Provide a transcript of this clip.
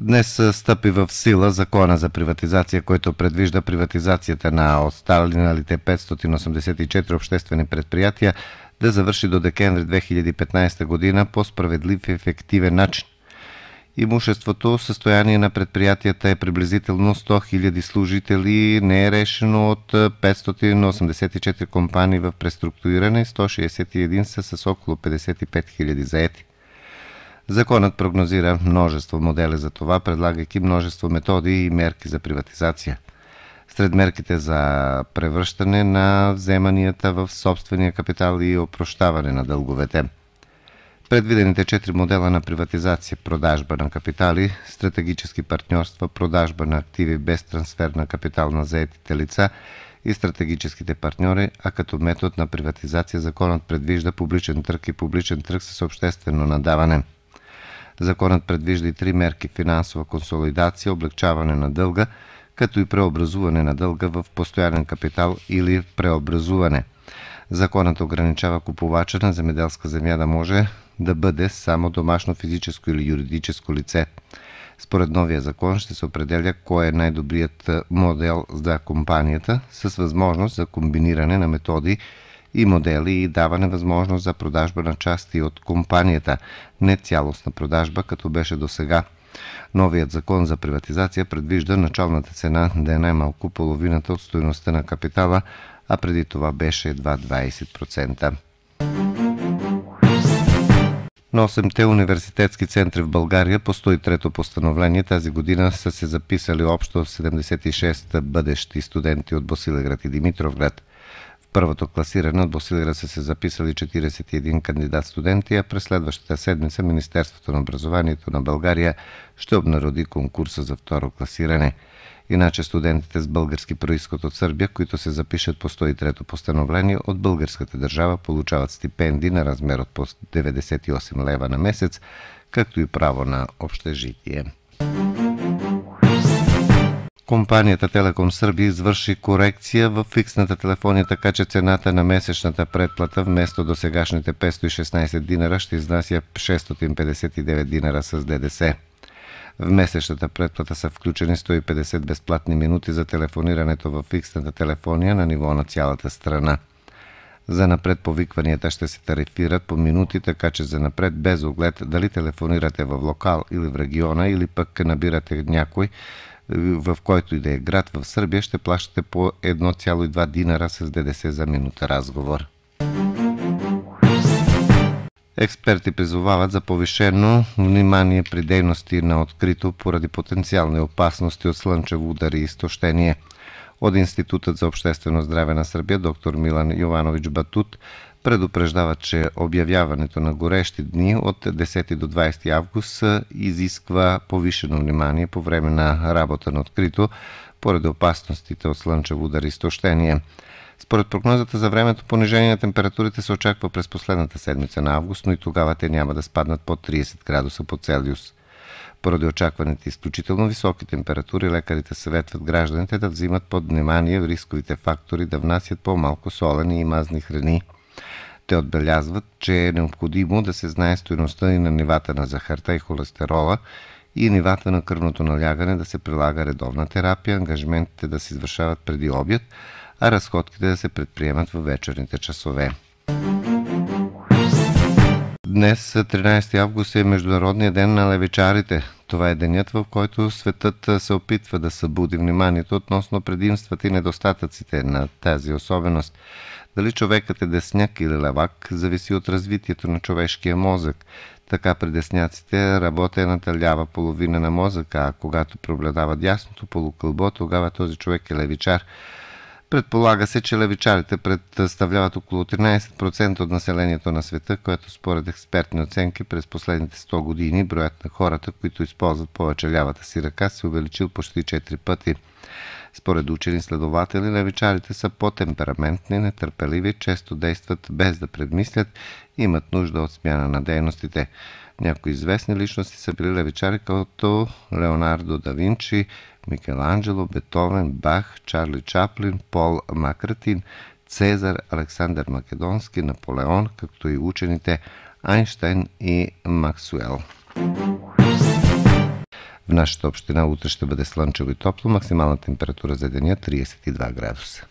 Днес стъпи в сила закона за приватизация, който предвижда приватизацията на останалите 584 обществени предприятия да завърши до декември 2015 година по справедлив и ефективен начин. Имуществото състояние на предприятията е приблизително 100 000 служители, не е решено от 584 компании в преструктуриране, 161 са с около 55 000 заети. Законът прогнозира множество модели за това, предлагайки множество методи и мерки за приватизация. Сред мерките за превръщане на вземанията в собствения капитал и опрощаване на дълговете. Предвидените 4 модела на приватизация – продажба на капитали, стратегически партньорства, продажба на активи без трансфер на капитал на заетите лица и стратегическите партньори, а като метод на приватизация законът предвижда публичен търг и публичен търг с обществено наддаване. Законът предвижда и 3 мерки – финансова консолидация, облегчаване на дълга, като и преобразуване на дълга в постоянен капитал или преобразуване. Законът ограничава купувача на земеделска земя да може да бъде само домашно физическо или юридическо лице. Според новия закон ще се определя кой е най-добрият модел за компанията с възможност за комбиниране на методи и модели и даване възможност за продажба на части от компанията, не цялостна продажба, като беше досега. Новият закон за приватизация предвижда началната цена да е най-малко половината от стойността на капитала, а преди това беше едва 20%. На 8-те университетски центри в България по 103-то постановление тази година са се записали общо 76 бъдещи студенти от Босилеград и Димитровград. В първото класиране от Босилеград са се записали 41 кандидат-студенти, а през следващата седмица Министерството на образованието на България ще обнароди конкурса за второ класиране. Иначе студентите с български произход от Сърбия, които се запишат по 103-то постановление от българската държава, получават стипендии на размер от по 98 лева на месец, както и право на общежитие. Компанията Телеком Сърбия извърши корекция в фиксната телефония, така че цената на месечната предплата вместо досегашните 516 динара ще изнася 659 динара с ДДС. В месечната предплата са включени 150 безплатни минути за телефонирането във фиксната телефония на ниво на цялата страна. За напред повикванията ще се тарифират по минути, така че за напред без оглед дали телефонирате в локал или в региона или пък набирате някой, в който и да е град в Сърбия, ще плащате по 1,2 динара с ДДС за минута разговор. Експерти призовават за повишено внимание при дейности на открито поради потенциални опасности от слънчево удар и изтощение. От Институтът за обществено здраве на Сърбия доктор Милан Йованович Батут предупреждава, че обявяването на горещи дни от 10 до 20 август изисква повишено внимание по време на работа на открито поради опасностите от слънчево удар и изтощение. Според прогнозата за времето, понижение на температурите се очаква през последната седмица на август, но и тогава те няма да спаднат под 30 градуса по Целзиус. Поради очакваните изключително високи температури, лекарите съветват гражданите да взимат под внимание рисковите фактори да внасят по-малко солени и мазни храни. Те отбелязват, че е необходимо да се знае стойността и на нивата на захарта и холестерола и нивата на кръвното налягане, да се прилага редовна терапия, ангажиментите да се извършават преди обяд, а разходките да се предприемат във вечерните часове. Днес, 13 август, е Международният ден на левичарите. Това е денят, в който светът се опитва да събуди вниманието относно предимствата и недостатъците на тази особеност. Дали човекът е десняк или левак, зависи от развитието на човешкия мозък. Така при десняците работената лява половина на мозъка, а когато преобладава дясното полукълбо, тогава този човек е левичар. Предполага се, че левичарите представляват около 13% от населението на света, което според експертни оценки през последните 100 години броят на хората, които използват повече лявата си ръка, се увеличил почти 4 пъти. Според учени следователи, левичарите са по-темпераментни, нетърпеливи, често действат без да предмислят и имат нужда от смяна на дейностите. Някои известни личности са били левичари, като Леонардо да Винчи, Микеланджело, Бетовен, Бах, Чарли Чаплин, Пол Макратин, Цезар, Александър Македонски, Наполеон, както и учените Айнщайн и Максуел. В нашата община утре ще бъде слънчево и топло, максимална температура за деня 32 градуса.